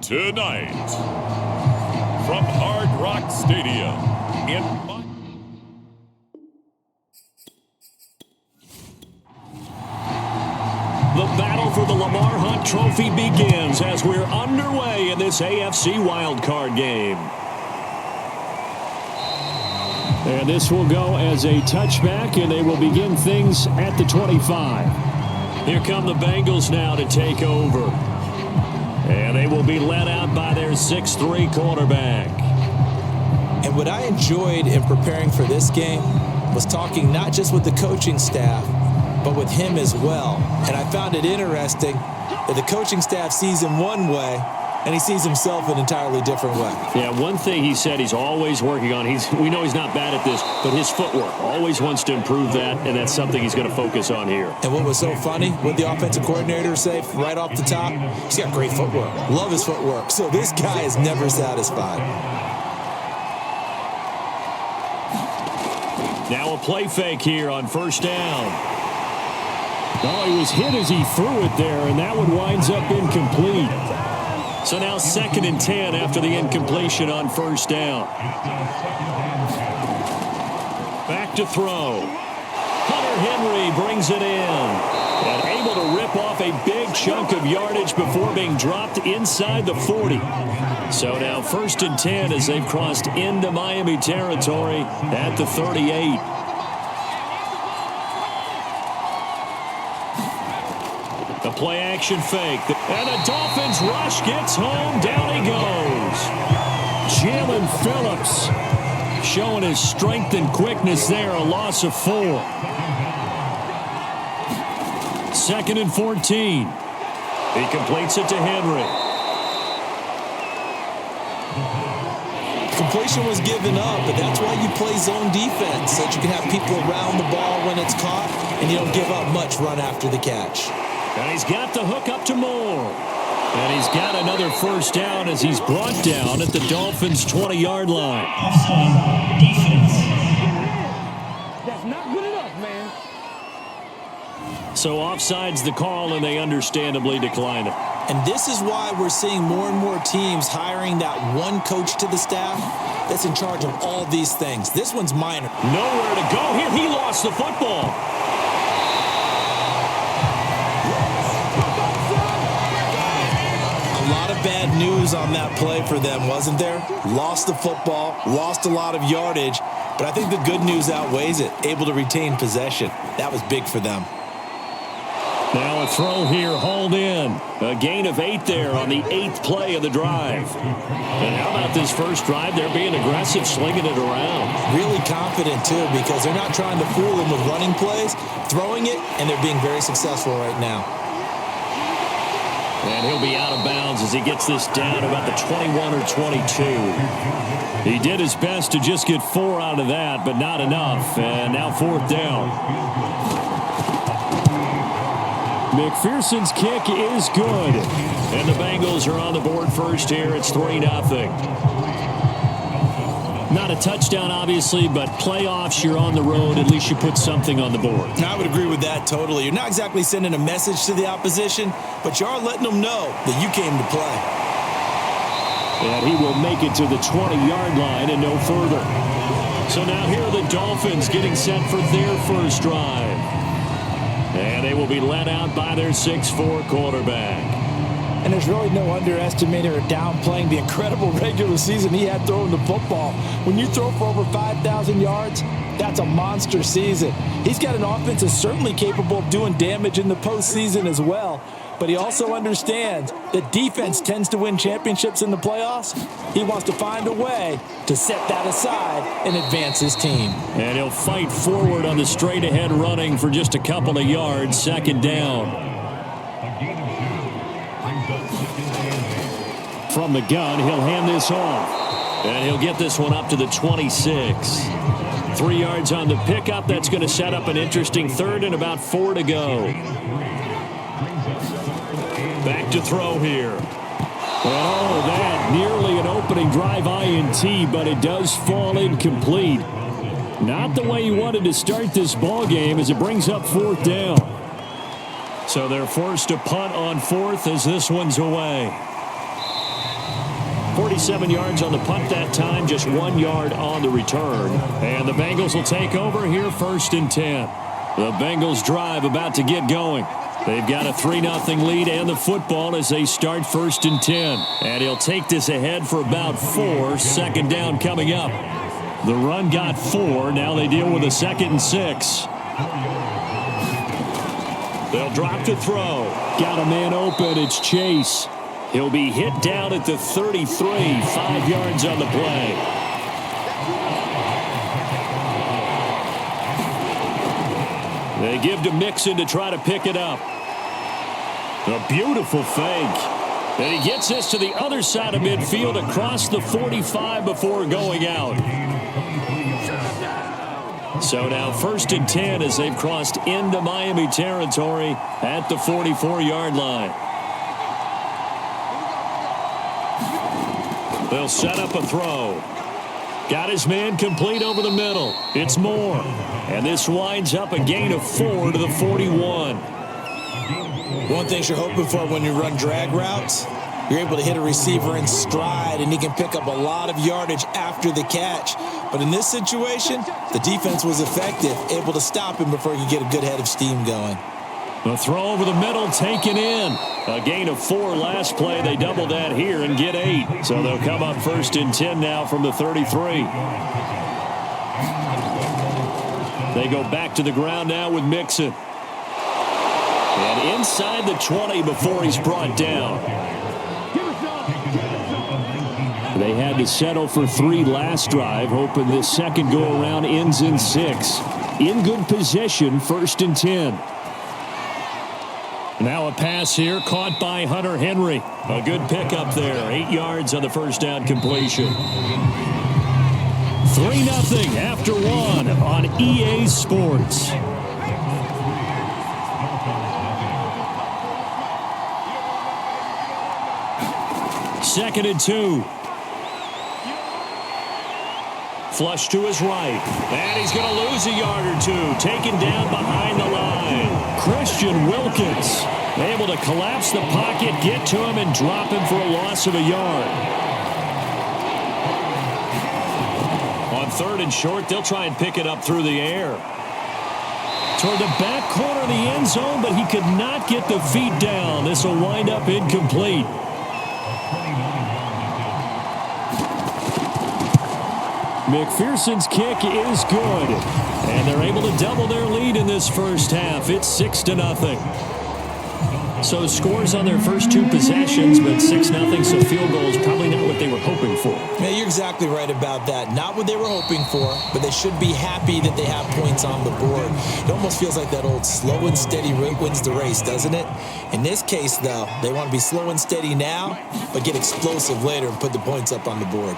Tonight, from Hard Rock Stadium in the battle for the Lamar Hunt Trophy begins as we're underway in this AFC wildcard game. And this will go as a touchback, and they will begin things at the 25. Here come the Bengals now to take over. And they will be led out by their 6'3" quarterback. And what I enjoyed in preparing for this game was talking not just with the coaching staff, but with him as well. And I found it interesting that the coaching staff sees him one way, and he sees himself an entirely different way. Yeah, one thing he said he's always working on, we know he's not bad at this, but his footwork, always wants to improve that, and that's something he's going to focus on here. And what was so funny, what the offensive coordinator say right off the top, he's got great footwork. Love his footwork. So this guy is never satisfied. Now a play fake here on first down. Oh, he was hit as he threw it there, and that one winds up incomplete. So now 2nd and 10 after the incompletion on first down. Back to throw. Hunter Henry brings it in. And able to rip off a big chunk of yardage before being dropped inside the 40. So now 1st and 10 as they've crossed into Miami territory at the 38. The play action fake. And the Dolphins rush gets home. Down he goes. Jalen Phillips showing his strength and quickness there. A loss of 4. 2nd and 14. He completes it to Henry. Completion was given up, but that's why you play zone defense, so that you can have people around the ball when it's caught, and you don't give up much run after the catch. And he's got the hook up to Moore. And he's got another first down as he's brought down at the Dolphins' 20-yard line. Offside defense. That's not good enough, man. So offside's the call, and they understandably decline it. And this is why we're seeing more and more teams hiring that one coach to the staff that's in charge of all these things. This one's minor. Nowhere to go here. He lost the football. A lot of bad news on that play for them, wasn't there? Lost the football, lost a lot of yardage, but I think the good news outweighs it. Able to retain possession. That was big for them. Now a throw here, hauled in. A gain of 8 there on the 8th play of the drive. And how about this first drive? They're being aggressive, slinging it around. Really confident, too, because they're not trying to fool them with running plays, throwing it, and they're being very successful right now. And he'll be out of bounds as he gets this down about the 21 or 22. He did his best to just get 4 out of that, but not enough. And now 4th down. McPherson's kick is good. And the Bengals are on the board first here. It's 3-0. Not a touchdown, obviously, but playoffs, you're on the road. At least you put something on the board. I would agree with that totally. You're not exactly sending a message to the opposition, but you are letting them know that you came to play. And he will make it to the 20-yard line and no further. So now here are the Dolphins getting set for their first drive. And they will be led out by their 6'4" quarterback. And there's really no underestimating or downplaying the incredible regular season he had throwing the football. When you throw for over 5,000 yards, that's a monster season. He's got an offense that's certainly capable of doing damage in the postseason as well. But he also understands that defense tends to win championships in the playoffs. He wants to find a way to set that aside and advance his team. And he'll fight forward on the straight-ahead running for just a couple of yards. 2nd down. From the gun, he'll hand this off. And he'll get this one up to the 26. 3 yards on the pickup. That's going to set up an interesting 3rd and about 4 to go. Back to throw here. Oh, that nearly an opening drive INT, but it does fall incomplete. Not the way you wanted to start this ball game as it brings up 4th down. So they're forced to punt on 4th as this one's away. 47 yards on the punt that time, just 1 yard on the return. And the Bengals will take over here, 1st and 10. The Bengals drive about to get going. They've got a 3-0 lead and the football as they start 1st and 10. And he'll take this ahead for about 4. 2nd down coming up. The run got 4. Now they deal with a 2nd and 6. They'll drop to throw. Got a man open. It's Chase. He'll be hit down at the 33. 5 yards on the play. They give to Mixon to try to pick it up. A beautiful fake. And he gets this to the other side of midfield across the 45 before going out. So now 1st and 10 as they've crossed into Miami territory at the 44-yard line. They'll set up a throw. Got his man complete over the middle. It's Moore. And this winds up a gain of 4 to the 41. One thing you're hoping for when you run drag routes, you're able to hit a receiver in stride, and he can pick up a lot of yardage after the catch. But in this situation, the defense was effective, able to stop him before he could get a good head of steam going. The throw over the middle taken in. A gain of 4 last play. They double that here and get 8. So they'll come up 1st and 10 now from the 33. They go back to the ground now with Mixon. And inside the 20 before he's brought down. They had to settle for 3 last drive, hoping this second go-around ends in 6. In good position, 1st and 10. Now a pass here, caught by Hunter Henry. A good pickup there, 8 yards on the first down completion. 3-0 after 1 on EA Sports. Second and 2. Flush to his right. And he's going to lose a yard or 2. Taken down behind the line. Christian Wilkins able to collapse the pocket, get to him, and drop him for a loss of a yard. On 3rd and short, they'll try and pick it up through the air. Toward the back corner of the end zone, but he could not get the feet down. This will wind up incomplete. McPherson's kick is good. And they're able to double their lead in this first half. It's 6-0. So scores on their first 2 possessions, but 6-0, so field goal is probably not what they were hoping for. Yeah, you're exactly right about that. Not what they were hoping for, but they should be happy that they have points on the board. It almost feels like that old slow and steady wins the race, doesn't it? In this case, though, they want to be slow and steady now, but get explosive later and put the points up on the board.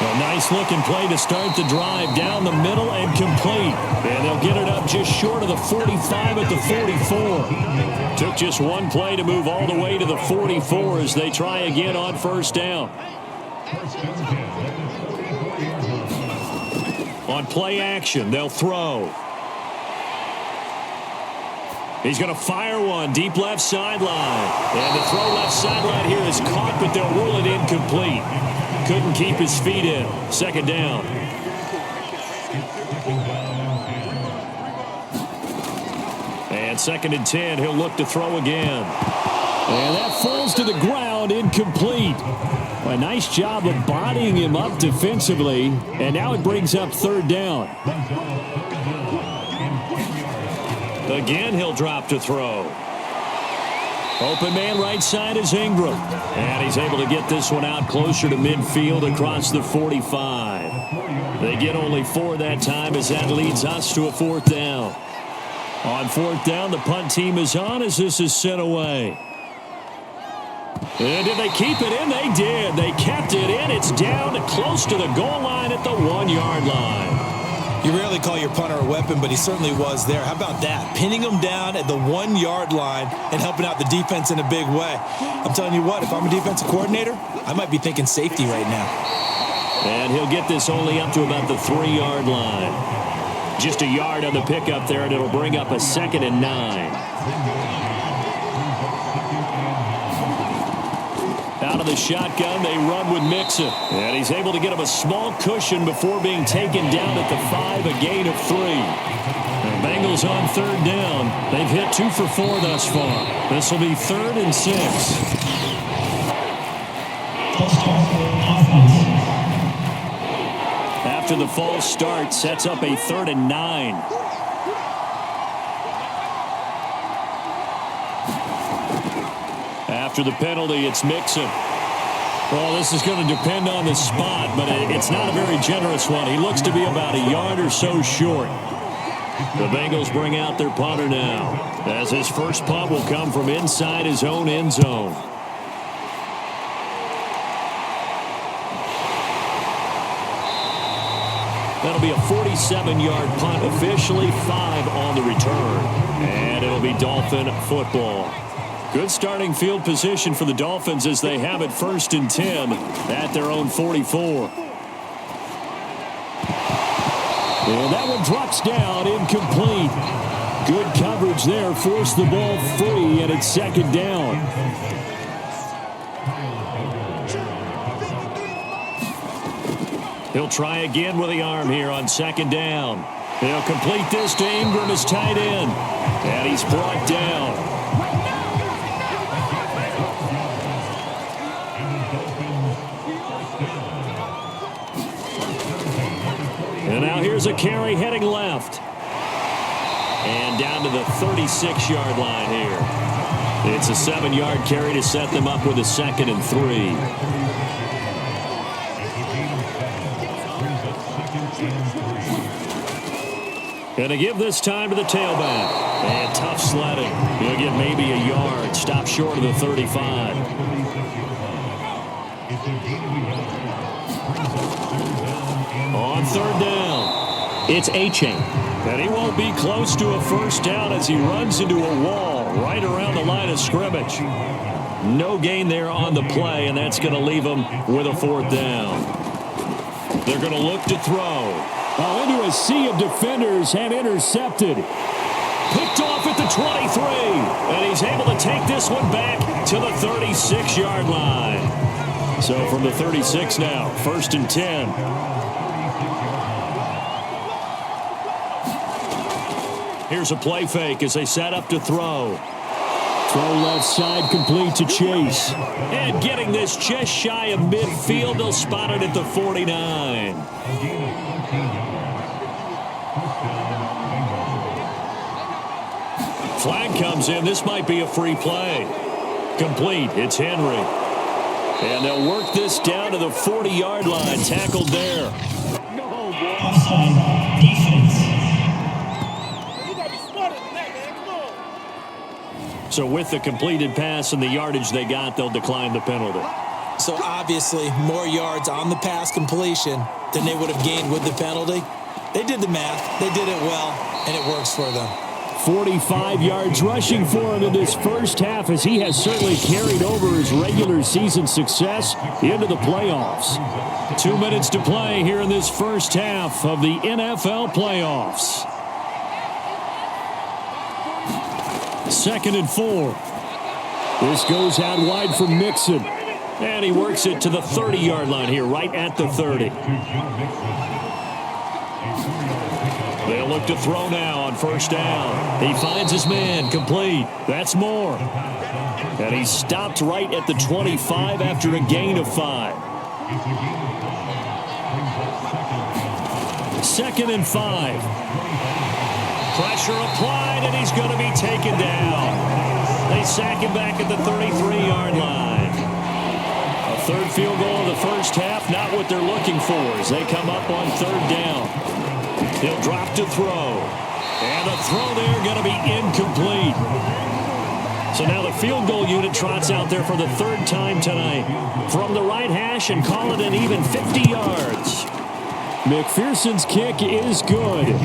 A nice-looking play to start the drive down the middle and complete. And they'll get it up just short of the 45 at the 44. Took just 1 play to move all the way to the 44 as they try again on 1st down. On play action, they'll throw. He's going to fire one deep left sideline. And the throw left sideline here is caught, but they'll rule it incomplete. Couldn't keep his feet in. 2nd down. And 2nd and 10. He'll look to throw again. And that falls to the ground, incomplete. A nice job of bodying him up defensively. And now it brings up 3rd down. Again, he'll drop to throw. Open man right side is Ingram. And he's able to get this one out closer to midfield across the 45. They get only 4 that time as that leads us to a 4th down. On 4th down, the punt team is on as this is sent away. And did they keep it in? They did. They kept it in. It's down close to the goal line at the 1-yard line. You rarely call your punter a weapon, but he certainly was there. How about that? Pinning him down at the 1-yard line and helping out the defense in a big way. I'm telling you what, if I'm a defensive coordinator, I might be thinking safety right now. And he'll get this only up to about the 3-yard line. Just a yard on the pickup there, and it'll bring up a 2nd and 9. of the shotgun. They run with Mixon. And he's able to get him a small cushion before being taken down at the 5, a gain of 3. The Bengals on third down. They've hit 2 for 4 thus far. This will be 3rd and 6. After the false start, sets up a 3rd and 9. After the penalty, it's Mixon. Well, this is going to depend on the spot, but it's not a very generous one. He looks to be about a yard or so short. The Bengals bring out their punter now, as his first punt will come from inside his own end zone. That'll be a 47-yard punt, officially 5 on the return. And it'll be Dolphin football. Good starting field position for the Dolphins as they have it 1st and 10 at their own 44. And that one drops down, incomplete. Good coverage there, forced the ball free, and it's 2nd down. He'll try again with the arm here on 2nd down. He'll complete this to Ingram as tight end. And he's brought down. And now here's a carry heading left. And down to the 36-yard line here. It's a 7-yard carry to set them up with a 2nd and 3. Gonna give this time to the tailback. And tough sledding. He'll get maybe a yard. Stop short of the 35. On 3rd down, it's A-Chain. And he won't be close to a first down as he runs into a wall right around the line of scrimmage. No gain there on the play, and that's going to leave him with a 4th down. They're going to look to throw. Into a sea of defenders and intercepted. Picked off at the 23. And he's able to take this one back to the 36-yard line. So from the 36 now, 1st and 10. Here's a play fake as they set up to throw. Throw left side complete to Chase. And getting this just shy of midfield, they'll spot it at the 49. Flag comes in. This might be a free play. Complete. It's Henry. And they'll work this down to the 40-yard line. Tackled there. Offside defense. So with the completed pass and the yardage they got, they'll decline the penalty. So obviously more yards on the pass completion than they would have gained with the penalty. They did the math. They did it well, and it works for them. 45 yards rushing for him in this first half, as he has certainly carried over his regular season success into the playoffs. 2 minutes to play here in this first half of the NFL playoffs. 2nd and 4. This goes out wide for Mixon. And he works it to the 30-yard line here, right at the 30. They'll look to throw now on 1st down. He finds his man, complete. That's Moore. And he's stopped right at the 25 after a gain of 5. 2nd and 5. Pressure applied, and he's going to be taken down. They sack him back at the 33-yard line. A 3rd field goal of the first half, not what they're looking for as they come up on 3rd down. He'll drop to throw. And the throw there going to be incomplete. So now the field goal unit trots out there for the 3rd time tonight. From the right hash and call it an even 50 yards. McPherson's kick is good.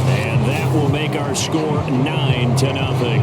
And that will make our score 9-0.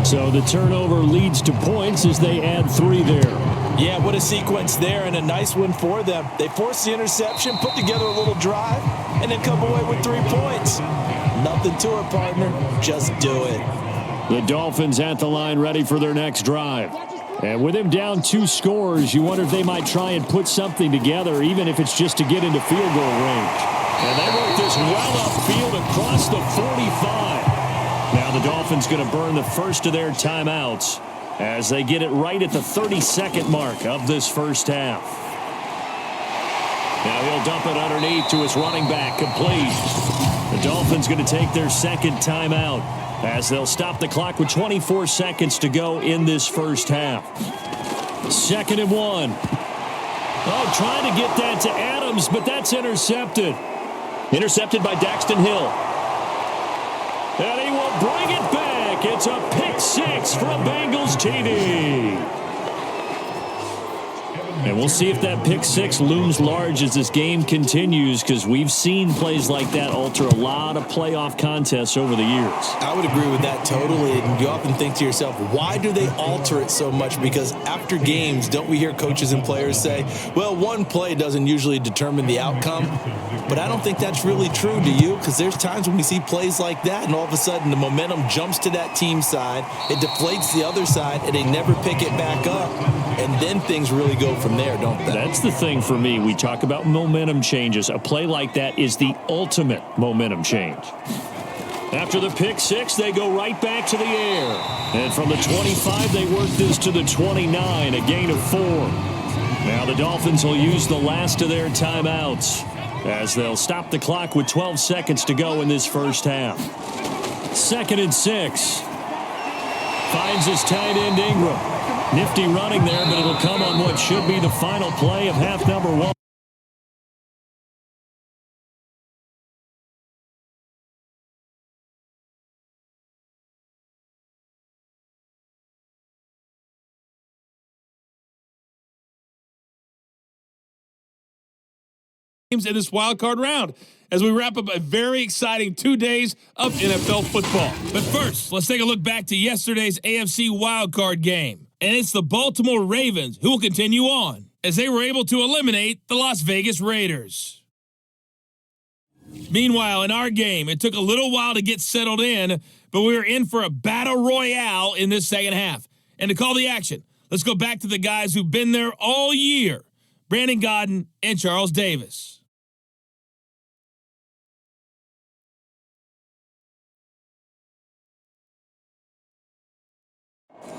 So the turnover leads to points as they add 3 there. Yeah, what a sequence there, and a nice one for them. They forced the interception, put together a little drive, and then come away with 3 points. Nothing to it, partner. Just do it. The Dolphins at the line ready for their next drive. And with him down 2 scores, you wonder if they might try and put something together, even if it's just to get into field goal range. And they work this well upfield across the 45. Now the Dolphins going to burn the first of their timeouts as they get it right at the 32nd mark of this first half. Now he'll dump it underneath to his running back, complete. The Dolphins going to take their second timeout as they'll stop the clock with 24 seconds to go in this first half. 2nd and 1. Oh, trying to get that to Adams, but that's intercepted. Intercepted by Daxton Hill. And he will bring it back. It's a pick 6 from Bengals TV. And we'll see if that pick 6 looms large as this game continues, because we've seen plays like that alter a lot of playoff contests over the years. I would agree with that totally. And you often think to yourself, why do they alter it so much? Because after games, don't we hear coaches and players say, well, one play doesn't usually determine the outcome? But I don't think that's really true, do you? Because there's times when we see plays like that, and all of a sudden the momentum jumps to that team side, it deflates the other side, and they never pick it back up. And then things really go from there, don't they? That's the thing for me. We talk about momentum changes. A play like that is the ultimate momentum change. After the pick 6, they go right back to the air. And from the 25, they work this to the 29, a gain of 4. Now the Dolphins will use the last of their timeouts as they'll stop the clock with 12 seconds to go in this first half. 2nd and 6. Finds his tight end Ingram. Nifty running there, but it'll come on what should be the final play of half number 1. In this wild card round as we wrap up a very exciting 2 days of NFL football. But first, let's take a look back to yesterday's AFC wild card game. And it's the Baltimore Ravens who will continue on as they were able to eliminate the Las Vegas Raiders. Meanwhile, in our game, it took a little while to get settled in, but we were in for a battle royale in this second half. And to call the action, let's go back to the guys who've been there all year, Brandon Godden and Charles Davis.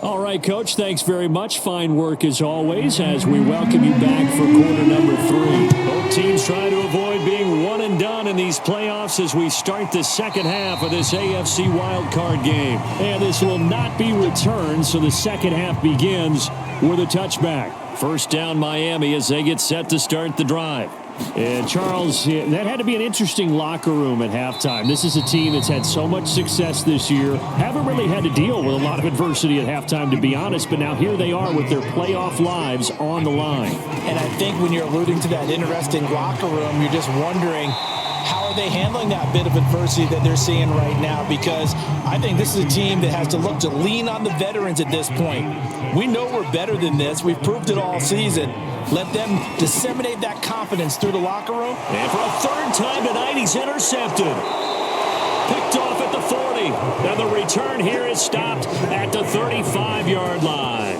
All right, Coach, thanks very much. Fine work as always as we welcome you back for quarter number 3. Both teams trying to avoid being one and done in these playoffs as we start the second half of this AFC wildcard game. And this will not be returned, so the second half begins with a touchback. First down Miami as they get set to start the drive. And Charles, that had to be an interesting locker room at halftime. This is a team that's had so much success this year. Haven't really had to deal with a lot of adversity at halftime, to be honest, but now here they are with their playoff lives on the line. And I think when you're alluding to that interesting locker room, you're just wondering, how are they handling that bit of adversity that they're seeing right now? Because I think this is a team that has to look to lean on the veterans at this point. We know we're better than this. We've proved it all season. Let them disseminate that confidence through the locker room. And for a third time tonight, he's intercepted. Picked off at the 40. Now the return here is stopped at the 35-yard line.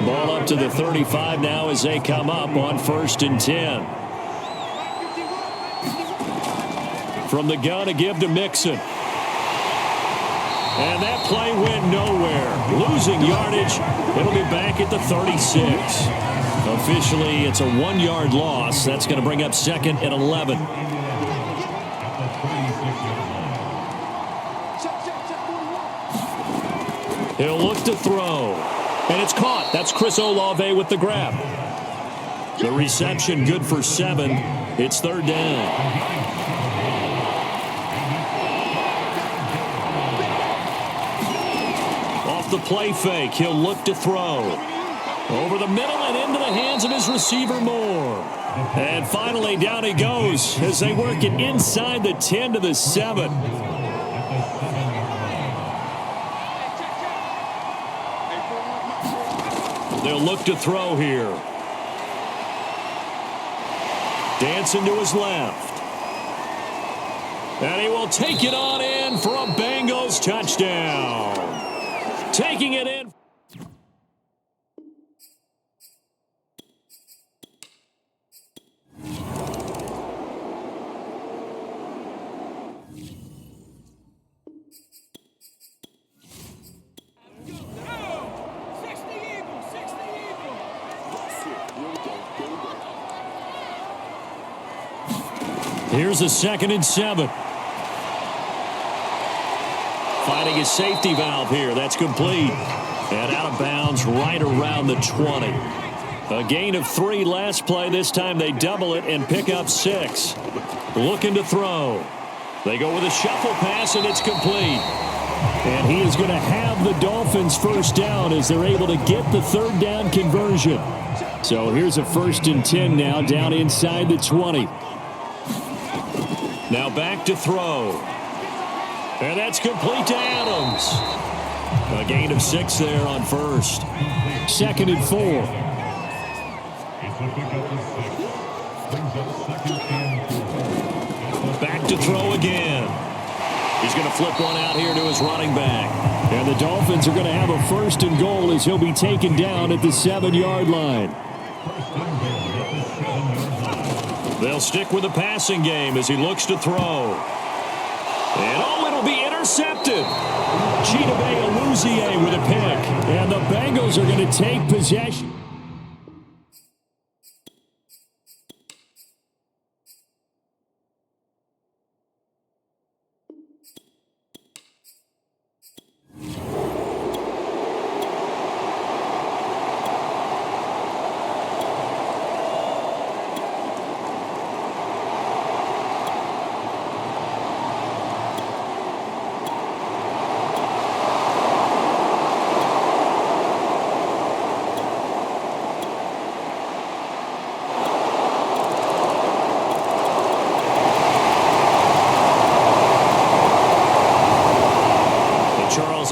Ball up to the 35 now as they come up on 1st and 10. From the gun, a give to Mixon. And that play went nowhere. Losing yardage. It'll be back at the 36. Officially, it's a 1-yard loss. That's going to bring up 2nd and 11. He'll look to throw. And it's caught. That's Chris Olave with the grab. The reception good for 7. It's 3rd down. The play fake. He'll look to throw. Over the middle and into the hands of his receiver Moore. And finally down he goes as they work it inside the 10 to the 7. They'll look to throw here. Dancing to his left. And he will take it on in for a Bengals touchdown. Taking it in. Here's a 2nd and 7. Finding his safety valve here. That's complete. And out of bounds right around the 20. A gain of 3 last play. This time they double it and pick up 6. Looking to throw. They go with a shuffle pass, and it's complete. And he is going to have the Dolphins first down as they're able to get the 3rd down conversion. So here's a 1st and 10 now down inside the 20. Now back to throw. And that's complete to Adams. A gain of 6 there on 1st. 2nd and 4. Back to throw again. He's going to flip one out here to his running back. And the Dolphins are going to have a 1st and goal as he'll be taken down at the 7-yard line. They'll stick with the passing game as he looks to throw. And it'll be intercepted. Chidobe Awuzie with a pick. And the Bengals are going to take possession.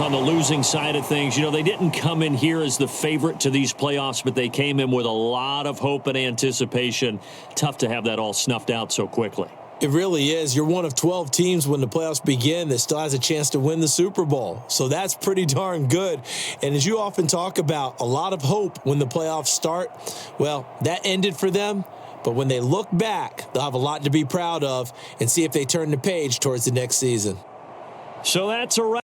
On the losing side of things, you know, they didn't come in here as the favorite to these playoffs, but they came in with a lot of hope and anticipation. Tough to have that all snuffed out so quickly. It really is. You're one of 12 teams when the playoffs begin that still has a chance to win the Super Bowl. So that's pretty darn good. And as you often talk about, a lot of hope when the playoffs start. Well, that ended for them. But when they look back, they'll have a lot to be proud of and see if they turn the page towards the next season. So that's a wrap.